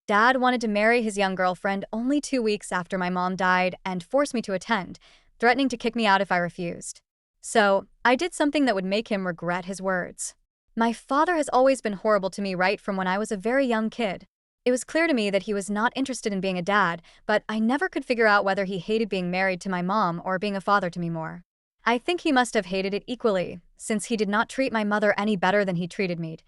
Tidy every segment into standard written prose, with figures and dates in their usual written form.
Dad wanted to marry his young girlfriend only 2 weeks after my mom died and forced me to attend, threatening to kick me out if I refused. So, I did something that would make him regret his words. My father has always been horrible to me right from when I was a very young kid. It was clear to me that he was not interested in being a dad, but I never could figure out whether he hated being married to my mom or being a father to me more. I think he must have hated it equally, since he did not treat my mother any better than he treated me.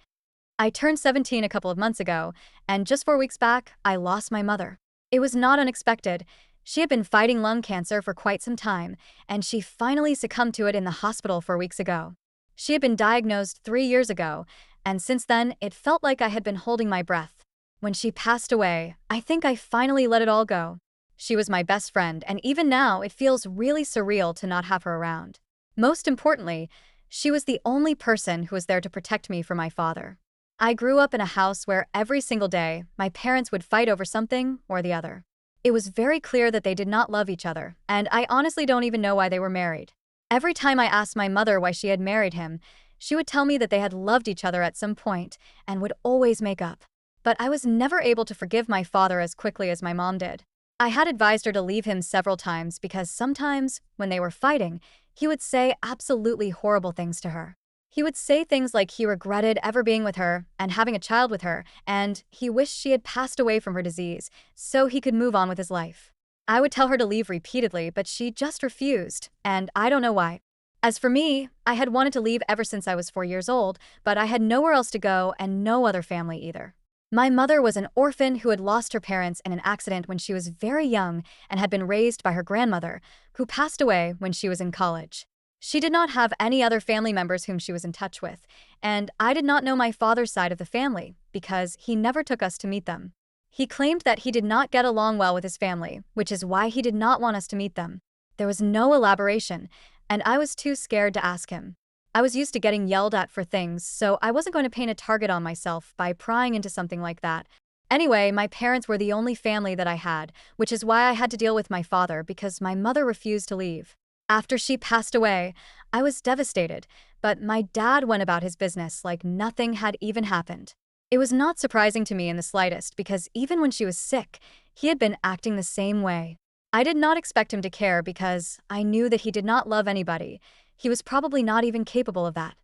I turned 17 a couple of months ago, and just 4 weeks back, I lost my mother. It was not unexpected. She had been fighting lung cancer for quite some time, and she finally succumbed to it in the hospital 4 weeks ago. She had been diagnosed 3 years ago, and since then, it felt like I had been holding my breath. When she passed away, I think I finally let it all go. She was my best friend, and even now, it feels really surreal to not have her around. Most importantly, she was the only person who was there to protect me from my father. I grew up in a house where every single day, my parents would fight over something or the other. It was very clear that they did not love each other, and I honestly don't even know why they were married. Every time I asked my mother why she had married him, she would tell me that they had loved each other at some point and would always make up. But I was never able to forgive my father as quickly as my mom did. I had advised her to leave him several times because sometimes, when they were fighting, he would say absolutely horrible things to her. He would say things like he regretted ever being with her and having a child with her, and he wished she had passed away from her disease so he could move on with his life. I would tell her to leave repeatedly, but she just refused, and I don't know why. As for me, I had wanted to leave ever since I was 4 years old, but I had nowhere else to go and no other family either. My mother was an orphan who had lost her parents in an accident when she was very young and had been raised by her grandmother, who passed away when she was in college. She did not have any other family members whom she was in touch with, and I did not know my father's side of the family because he never took us to meet them. He claimed that he did not get along well with his family, which is why he did not want us to meet them. There was no elaboration, and I was too scared to ask him. I was used to getting yelled at for things, so I wasn't going to paint a target on myself by prying into something like that. Anyway, my parents were the only family that I had, which is why I had to deal with my father because my mother refused to leave. After she passed away, I was devastated, but my dad went about his business like nothing had even happened. It was not surprising to me in the slightest because even when she was sick, he had been acting the same way. I did not expect him to care because I knew that he did not love anybody. He was probably not even capable of that.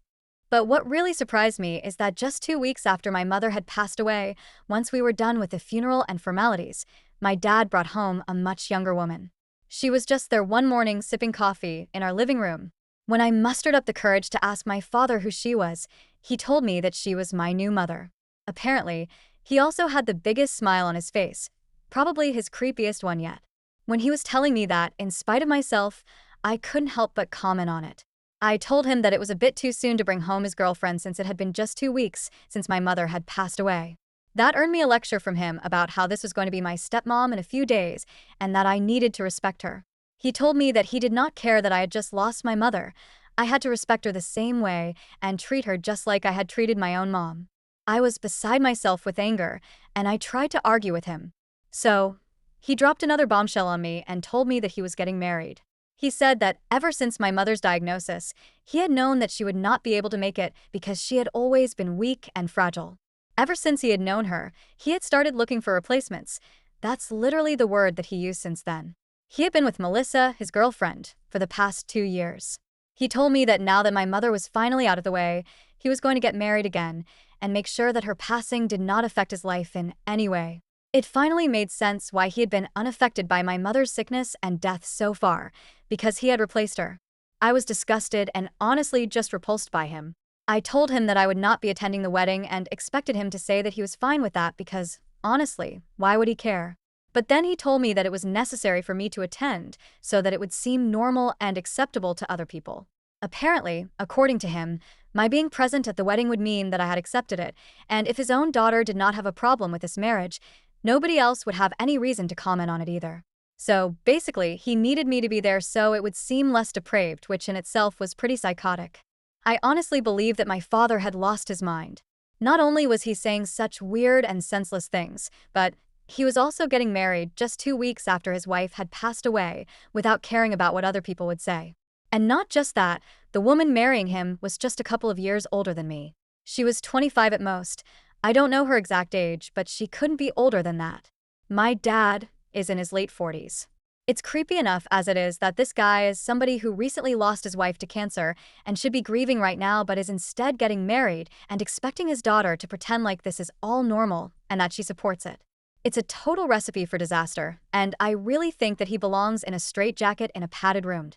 But what really surprised me is that just 2 weeks after my mother had passed away, once we were done with the funeral and formalities, my dad brought home a much younger woman. She was just there one morning sipping coffee in our living room. When I mustered up the courage to ask my father who she was, he told me that she was my new mother. Apparently, he also had the biggest smile on his face, probably his creepiest one yet. When he was telling me that, in spite of myself, I couldn't help but comment on it. I told him that it was a bit too soon to bring home his girlfriend since it had been just 2 weeks since my mother had passed away. That earned me a lecture from him about how this was going to be my stepmom in a few days and that I needed to respect her. He told me that he did not care that I had just lost my mother. I had to respect her the same way and treat her just like I had treated my own mom. I was beside myself with anger, and I tried to argue with him. So, he dropped another bombshell on me and told me that he was getting married. He said that ever since my mother's diagnosis, he had known that she would not be able to make it because she had always been weak and fragile. Ever since he had known her, he had started looking for replacements. That's literally the word that he used since then. He had been with Melissa, his girlfriend, for the past 2 years. He told me that now that my mother was finally out of the way, he was going to get married again and make sure that her passing did not affect his life in any way. It finally made sense why he had been unaffected by my mother's sickness and death so far, because he had replaced her. I was disgusted and honestly just repulsed by him. I told him that I would not be attending the wedding and expected him to say that he was fine with that because, honestly, why would he care? But then he told me that it was necessary for me to attend so that it would seem normal and acceptable to other people. Apparently, according to him, my being present at the wedding would mean that I had accepted it, and if his own daughter did not have a problem with this marriage, nobody else would have any reason to comment on it either. So, basically, he needed me to be there so it would seem less depraved, which in itself was pretty psychotic. I honestly believe that my father had lost his mind. Not only was he saying such weird and senseless things, but he was also getting married just 2 weeks after his wife had passed away without caring about what other people would say. And not just that, the woman marrying him was just a couple of years older than me. She was 25 at most. I don't know her exact age, but she couldn't be older than that. My dad is in his late 40s. It's creepy enough as it is that this guy is somebody who recently lost his wife to cancer and should be grieving right now, but is instead getting married and expecting his daughter to pretend like this is all normal and that she supports it. It's a total recipe for disaster, and I really think that he belongs in a straitjacket in a padded room.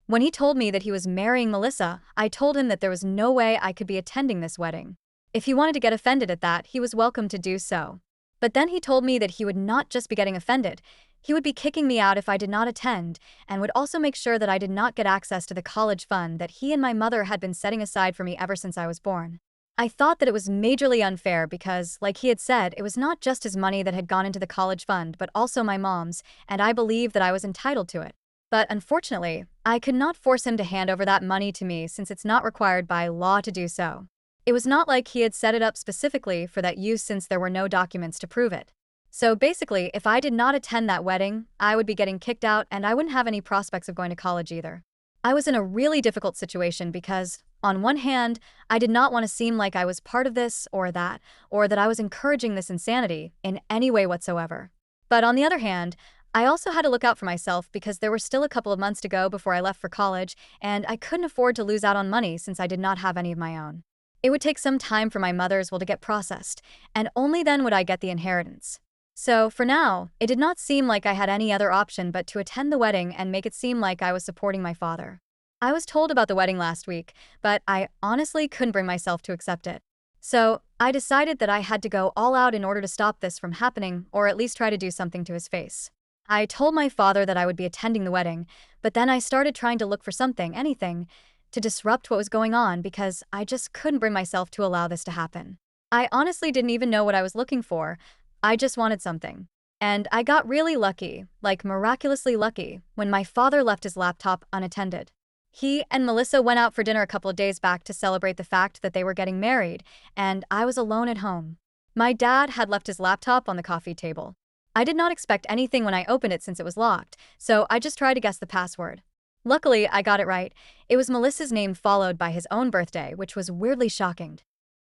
When he told me that he was marrying Melissa, I told him that there was no way I could be attending this wedding. If he wanted to get offended at that, he was welcome to do so. But then he told me that he would not just be getting offended, he would be kicking me out if I did not attend, and would also make sure that I did not get access to the college fund that he and my mother had been setting aside for me ever since I was born. I thought that it was majorly unfair because, like he had said, it was not just his money that had gone into the college fund but also my mom's, and I believed that I was entitled to it. But unfortunately, I could not force him to hand over that money to me since it's not required by law to do so. It was not like he had set it up specifically for that use since there were no documents to prove it. So basically, if I did not attend that wedding, I would be getting kicked out and I wouldn't have any prospects of going to college either. I was in a really difficult situation because, on one hand, I did not want to seem like I was part of this or that I was encouraging this insanity in any way whatsoever. But on the other hand, I also had to look out for myself because there were still a couple of months to go before I left for college, and I couldn't afford to lose out on money since I did not have any of my own. It would take some time for my mother's will to get processed, and only then would I get the inheritance. So, for now, it did not seem like I had any other option but to attend the wedding and make it seem like I was supporting my father. I was told about the wedding last week, but I honestly couldn't bring myself to accept it. So, I decided that I had to go all out in order to stop this from happening, or at least try to do something to his face. I told my father that I would be attending the wedding, but then I started trying to look for something, anything, to disrupt what was going on because I just couldn't bring myself to allow this to happen. I honestly didn't even know what I was looking for. I just wanted something. And I got really lucky, like miraculously lucky, when my father left his laptop unattended. He and Melissa went out for dinner a couple of days back to celebrate the fact that they were getting married, and I was alone at home. My dad had left his laptop on the coffee table. I did not expect anything when I opened it since it was locked, so I just tried to guess the password. Luckily, I got it right. It was Melissa's name followed by his own birthday, which was weirdly shocking.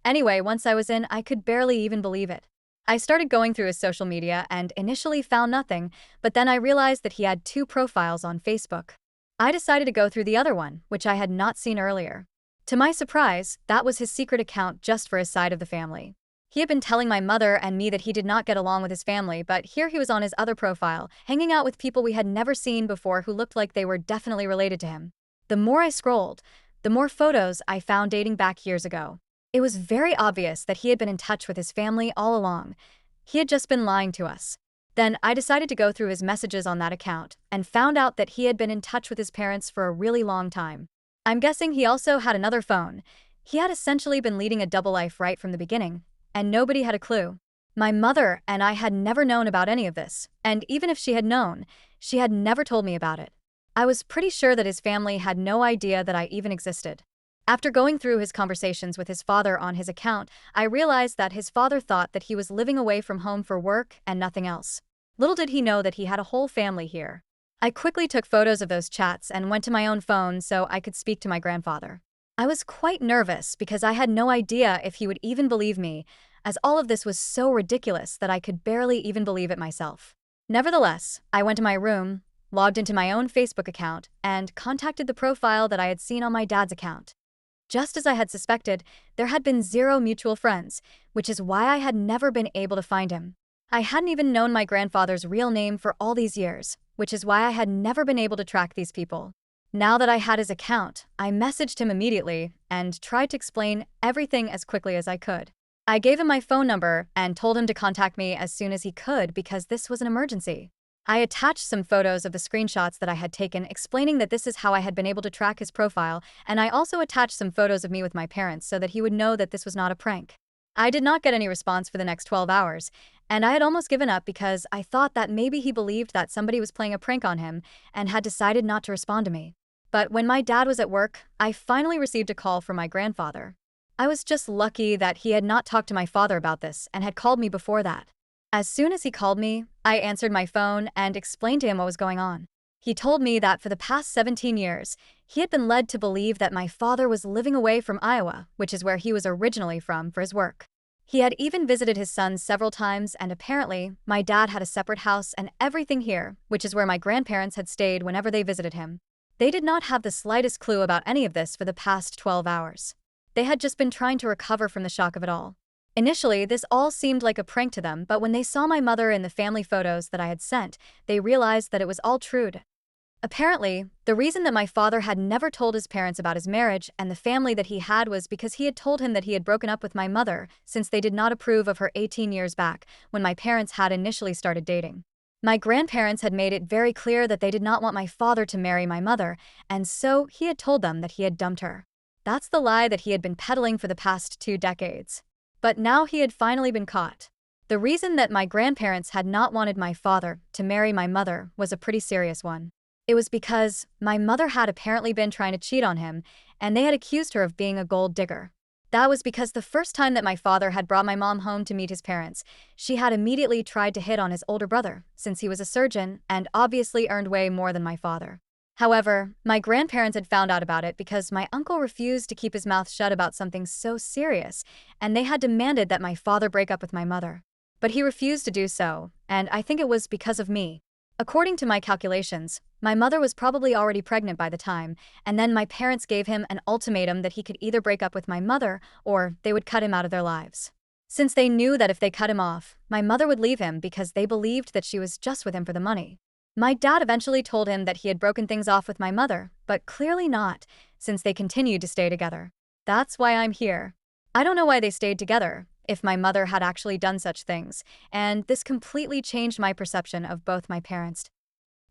Anyway, once I was in, I could barely even believe it. I started going through his social media and initially found nothing, but then I realized that he had 2 profiles on Facebook. I decided to go through the other one, which I had not seen earlier. To my surprise, that was his secret account just for his side of the family. He had been telling my mother and me that he did not get along with his family, but here he was on his other profile, hanging out with people we had never seen before who looked like they were definitely related to him. The more I scrolled, the more photos I found dating back years ago. It was very obvious that he had been in touch with his family all along. He had just been lying to us. Then I decided to go through his messages on that account and found out that he had been in touch with his parents for a really long time. I'm guessing he also had another phone. He had essentially been leading a double life right from the beginning, and nobody had a clue. My mother and I had never known about any of this, and even if she had known, she had never told me about it. I was pretty sure that his family had no idea that I even existed. After going through his conversations with his father on his account, I realized that his father thought that he was living away from home for work and nothing else. Little did he know that he had a whole family here. I quickly took photos of those chats and went to my own phone so I could speak to my grandfather. I was quite nervous because I had no idea if he would even believe me, as all of this was so ridiculous that I could barely even believe it myself. Nevertheless, I went to my room, logged into my own Facebook account, and contacted the profile that I had seen on my dad's account. Just as I had suspected, there had been 0 mutual friends, which is why I had never been able to find him. I hadn't even known my grandfather's real name for all these years, which is why I had never been able to track these people. Now that I had his account, I messaged him immediately and tried to explain everything as quickly as I could. I gave him my phone number and told him to contact me as soon as he could because this was an emergency. I attached some photos of the screenshots that I had taken explaining that this is how I had been able to track his profile, and I also attached some photos of me with my parents so that he would know that this was not a prank. I did not get any response for the next 12 hours, and I had almost given up because I thought that maybe he believed that somebody was playing a prank on him and had decided not to respond to me. But when my dad was at work, I finally received a call from my grandfather. I was just lucky that he had not talked to my father about this and had called me before that. As soon as he called me, I answered my phone and explained to him what was going on. He told me that for the past 17 years, he had been led to believe that my father was living away from Iowa, which is where he was originally from, for his work. He had even visited his son several times, and apparently, my dad had a separate house and everything here, which is where my grandparents had stayed whenever they visited him. They did not have the slightest clue about any of this for the past 12 hours. They had just been trying to recover from the shock of it all. Initially, this all seemed like a prank to them, but when they saw my mother in the family photos that I had sent, they realized that it was all true. Apparently, the reason that my father had never told his parents about his marriage and the family that he had was because he had told him that he had broken up with my mother since they did not approve of her 18 years back when my parents had initially started dating. My grandparents had made it very clear that they did not want my father to marry my mother, and so he had told them that he had dumped her. That's the lie that he had been peddling for the past 2 decades. But now he had finally been caught. The reason that my grandparents had not wanted my father to marry my mother was a pretty serious one. It was because my mother had apparently been trying to cheat on him, and they had accused her of being a gold digger. That was because the first time that my father had brought my mom home to meet his parents, she had immediately tried to hit on his older brother, since he was a surgeon and obviously earned way more than my father. However, my grandparents had found out about it because my uncle refused to keep his mouth shut about something so serious, and they had demanded that my father break up with my mother. But he refused to do so, and I think it was because of me. According to my calculations, my mother was probably already pregnant by the time, and then my parents gave him an ultimatum that he could either break up with my mother or they would cut him out of their lives. Since they knew that if they cut him off, my mother would leave him because they believed that she was just with him for the money. My dad eventually told him that he had broken things off with my mother, but clearly not, since they continued to stay together. That's why I'm here. I don't know why they stayed together, if my mother had actually done such things, and this completely changed my perception of both my parents.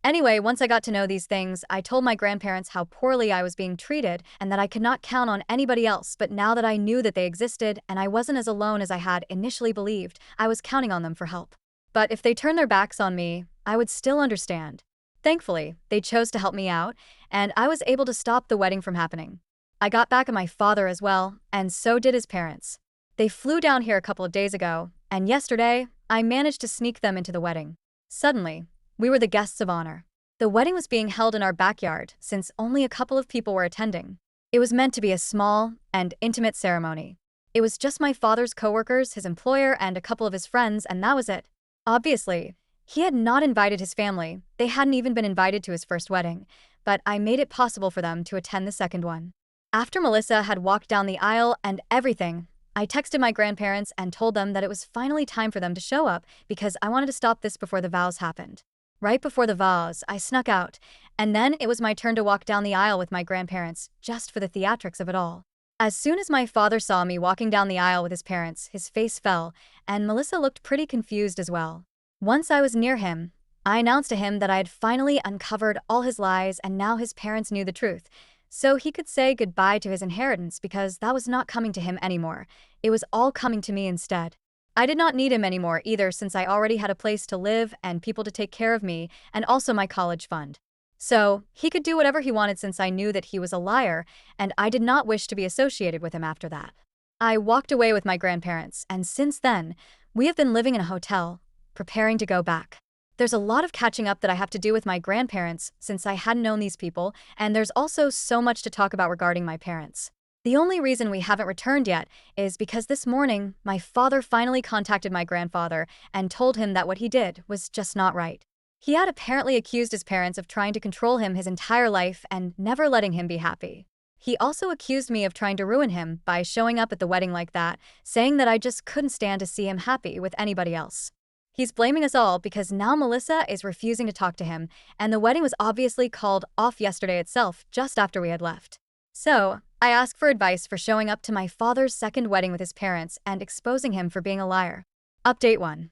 Anyway, once I got to know these things, I told my grandparents how poorly I was being treated and that I could not count on anybody else, but now that I knew that they existed and I wasn't as alone as I had initially believed, I was counting on them for help. But if they turned their backs on me, I would still understand. Thankfully, they chose to help me out, and I was able to stop the wedding from happening. I got back at my father as well, and so did his parents. They flew down here a couple of days ago, and yesterday, I managed to sneak them into the wedding. Suddenly, we were the guests of honor. The wedding was being held in our backyard since only a couple of people were attending. It was meant to be a small and intimate ceremony. It was just my father's coworkers, his employer, and a couple of his friends, and that was it. Obviously, he had not invited his family. They hadn't even been invited to his first wedding, but I made it possible for them to attend the second one. After Melissa had walked down the aisle and everything, I texted my grandparents and told them that it was finally time for them to show up because I wanted to stop this before the vows happened. Right before the vows, I snuck out, and then it was my turn to walk down the aisle with my grandparents, just for the theatrics of it all. As soon as my father saw me walking down the aisle with his parents, his face fell, and Melissa looked pretty confused as well. Once I was near him, I announced to him that I had finally uncovered all his lies and now his parents knew the truth, so he could say goodbye to his inheritance because that was not coming to him anymore. It was all coming to me instead. I did not need him anymore either since I already had a place to live and people to take care of me and also my college fund. So, he could do whatever he wanted since I knew that he was a liar and I did not wish to be associated with him after that. I walked away with my grandparents and since then, we have been living in a hotel, preparing to go back. There's a lot of catching up that I have to do with my grandparents since I hadn't known these people, and there's also so much to talk about regarding my parents. The only reason we haven't returned yet is because this morning, my father finally contacted my grandfather and told him that what he did was just not right. He had apparently accused his parents of trying to control him his entire life and never letting him be happy. He also accused me of trying to ruin him by showing up at the wedding like that, saying that I just couldn't stand to see him happy with anybody else. He's blaming us all because now Melissa is refusing to talk to him, and the wedding was obviously called off yesterday itself, just after we had left. So, I asked for advice for showing up to my father's second wedding with his parents and exposing him for being a liar. Update 1.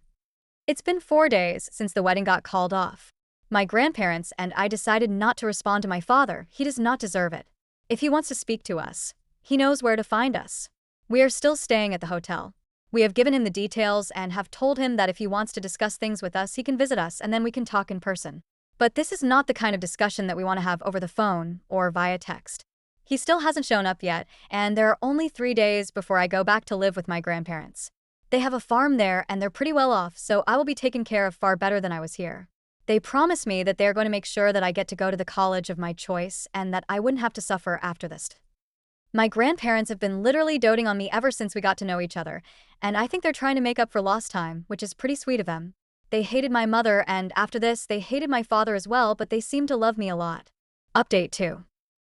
It's been 4 days since the wedding got called off. My grandparents and I decided not to respond to my father. He does not deserve it. If he wants to speak to us, he knows where to find us. We are still staying at the hotel. We have given him the details and have told him that if he wants to discuss things with us, he can visit us and then we can talk in person. But this is not the kind of discussion that we want to have over the phone or via text. He still hasn't shown up yet, and there are only 3 days before I go back to live with my grandparents. They have a farm there and they're pretty well off, so I will be taken care of far better than I was here. They promise me that they're going to make sure that I get to go to the college of my choice and that I wouldn't have to suffer after this. My grandparents have been literally doting on me ever since we got to know each other, and I think they're trying to make up for lost time, which is pretty sweet of them. They hated my mother, and after this, they hated my father as well, but they seem to love me a lot. Update 2.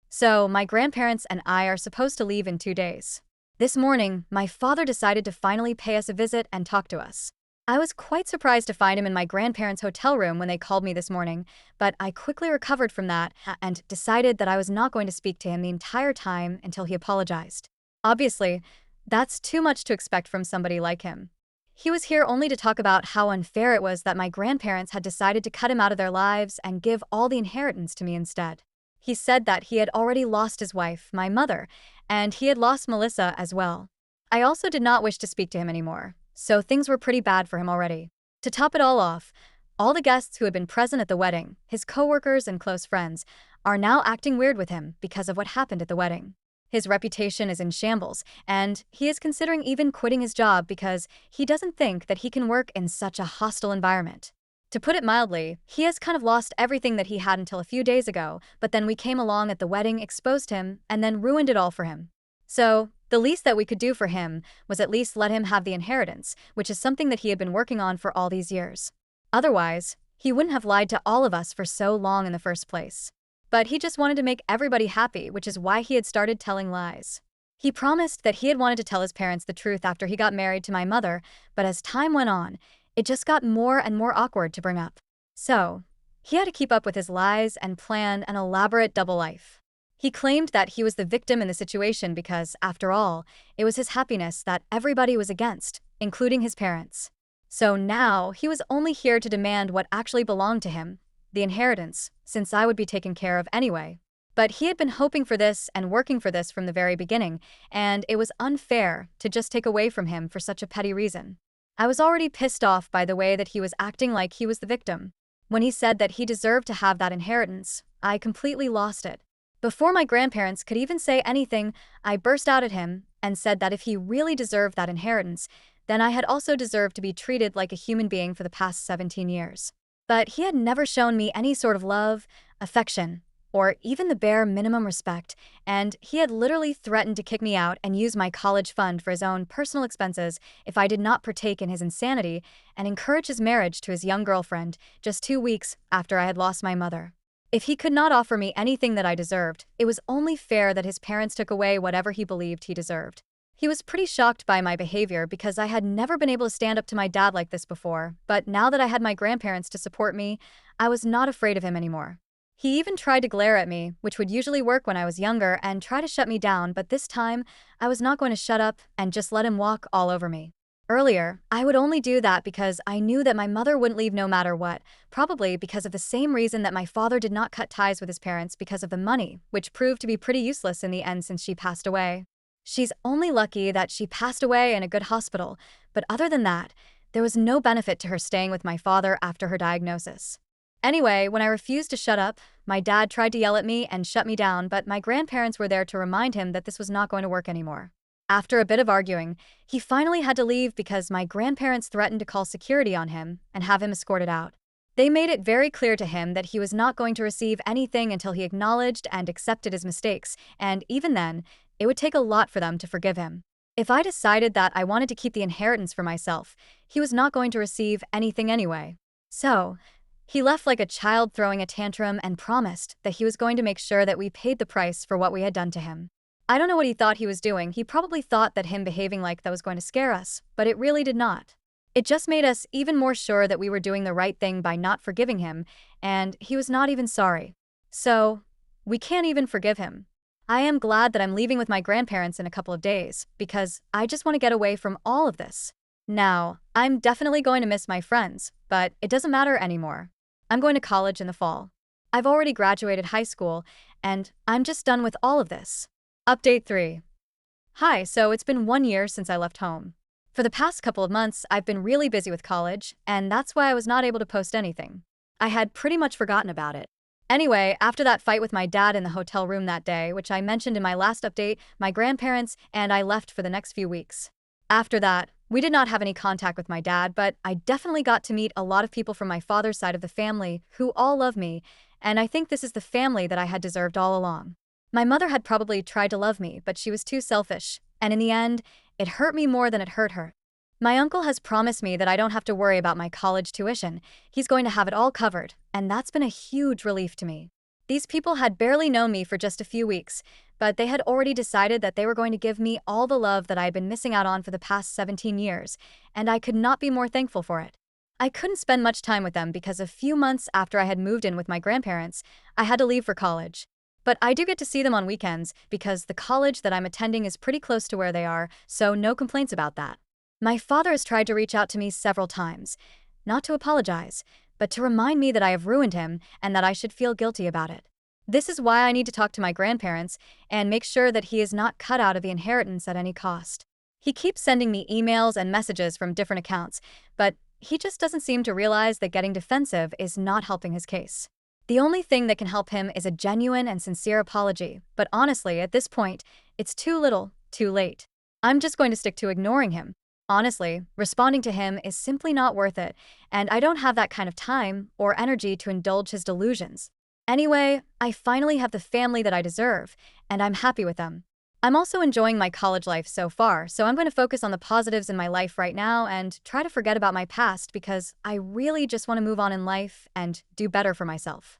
So, my grandparents and I are supposed to leave in 2 days. This morning, my father decided to finally pay us a visit and talk to us. I was quite surprised to find him in my grandparents' hotel room when they called me this morning, but I quickly recovered from that and decided that I was not going to speak to him the entire time until he apologized. Obviously, that's too much to expect from somebody like him. He was here only to talk about how unfair it was that my grandparents had decided to cut him out of their lives and give all the inheritance to me instead. He said that he had already lost his wife, my mother, and he had lost Melissa as well. I also did not wish to speak to him anymore, so things were pretty bad for him already. To top it all off, all the guests who had been present at the wedding, his coworkers and close friends, are now acting weird with him because of what happened at the wedding. His reputation is in shambles, and he is considering even quitting his job because he doesn't think that he can work in such a hostile environment. To put it mildly, he has kind of lost everything that he had until a few days ago, but then we came along at the wedding, exposed him, and then ruined it all for him. So, the least that we could do for him was at least let him have the inheritance, which is something that he had been working on for all these years. Otherwise, he wouldn't have lied to all of us for so long in the first place. But he just wanted to make everybody happy, which is why he had started telling lies. He promised that he had wanted to tell his parents the truth after he got married to my mother, but as time went on, it just got more and more awkward to bring up. So, he had to keep up with his lies and plan an elaborate double life. He claimed that he was the victim in the situation because, after all, it was his happiness that everybody was against, including his parents. So now, he was only here to demand what actually belonged to him, the inheritance, since I would be taken care of anyway. But he had been hoping for this and working for this from the very beginning, and it was unfair to just take away from him for such a petty reason. I was already pissed off by the way that he was acting like he was the victim. When he said that he deserved to have that inheritance, I completely lost it. Before my grandparents could even say anything, I burst out at him and said that if he really deserved that inheritance, then I had also deserved to be treated like a human being for the past 17 years. But he had never shown me any sort of love, affection, or even the bare minimum respect, and he had literally threatened to kick me out and use my college fund for his own personal expenses if I did not partake in his insanity and encourage his marriage to his young girlfriend just 2 weeks after I had lost my mother. If he could not offer me anything that I deserved, it was only fair that his parents took away whatever he believed he deserved. He was pretty shocked by my behavior because I had never been able to stand up to my dad like this before, but now that I had my grandparents to support me, I was not afraid of him anymore. He even tried to glare at me, which would usually work when I was younger, and try to shut me down, but this time, I was not going to shut up and just let him walk all over me. Earlier, I would only do that because I knew that my mother wouldn't leave no matter what, probably because of the same reason that my father did not cut ties with his parents because of the money, which proved to be pretty useless in the end since she passed away. She's only lucky that she passed away in a good hospital, but other than that, there was no benefit to her staying with my father after her diagnosis. Anyway, when I refused to shut up, my dad tried to yell at me and shut me down, but my grandparents were there to remind him that this was not going to work anymore. After a bit of arguing, he finally had to leave because my grandparents threatened to call security on him and have him escorted out. They made it very clear to him that he was not going to receive anything until he acknowledged and accepted his mistakes, and even then, it would take a lot for them to forgive him. If I decided that I wanted to keep the inheritance for myself, he was not going to receive anything anyway. So, he left like a child throwing a tantrum and promised that he was going to make sure that we paid the price for what we had done to him. I don't know what he thought he was doing. He probably thought that him behaving like that was going to scare us, but it really did not. It just made us even more sure that we were doing the right thing by not forgiving him, and he was not even sorry. So, we can't even forgive him. I am glad that I'm leaving with my grandparents in a couple of days, because I just want to get away from all of this. Now, I'm definitely going to miss my friends, but it doesn't matter anymore. I'm going to college in the fall. I've already graduated high school, and I'm just done with all of this. Update 3. Hi, so it's been 1 year since I left home. For the past couple of months, I've been really busy with college, and that's why I was not able to post anything. I had pretty much forgotten about it. Anyway, after that fight with my dad in the hotel room that day, which I mentioned in my last update, my grandparents and I left for the next few weeks. After that, we did not have any contact with my dad, but I definitely got to meet a lot of people from my father's side of the family who all love me, and I think this is the family that I had deserved all along. My mother had probably tried to love me, but she was too selfish, and in the end, it hurt me more than it hurt her. My uncle has promised me that I don't have to worry about my college tuition. He's going to have it all covered, and that's been a huge relief to me. These people had barely known me for just a few weeks, but they had already decided that they were going to give me all the love that I had been missing out on for the past 17 years, and I could not be more thankful for it. I couldn't spend much time with them because a few months after I had moved in with my grandparents, I had to leave for college. But I do get to see them on weekends because the college that I'm attending is pretty close to where they are, so no complaints about that. My father has tried to reach out to me several times, not to apologize, but to remind me that I have ruined him and that I should feel guilty about it. This is why I need to talk to my grandparents and make sure that he is not cut out of the inheritance at any cost. He keeps sending me emails and messages from different accounts, but he just doesn't seem to realize that getting defensive is not helping his case. The only thing that can help him is a genuine and sincere apology, but honestly, at this point, it's too little, too late. I'm just going to stick to ignoring him. Honestly, responding to him is simply not worth it, and I don't have that kind of time or energy to indulge his delusions. Anyway, I finally have the family that I deserve, and I'm happy with them. I'm also enjoying my college life so far, so I'm going to focus on the positives in my life right now and try to forget about my past because I really just want to move on in life and do better for myself.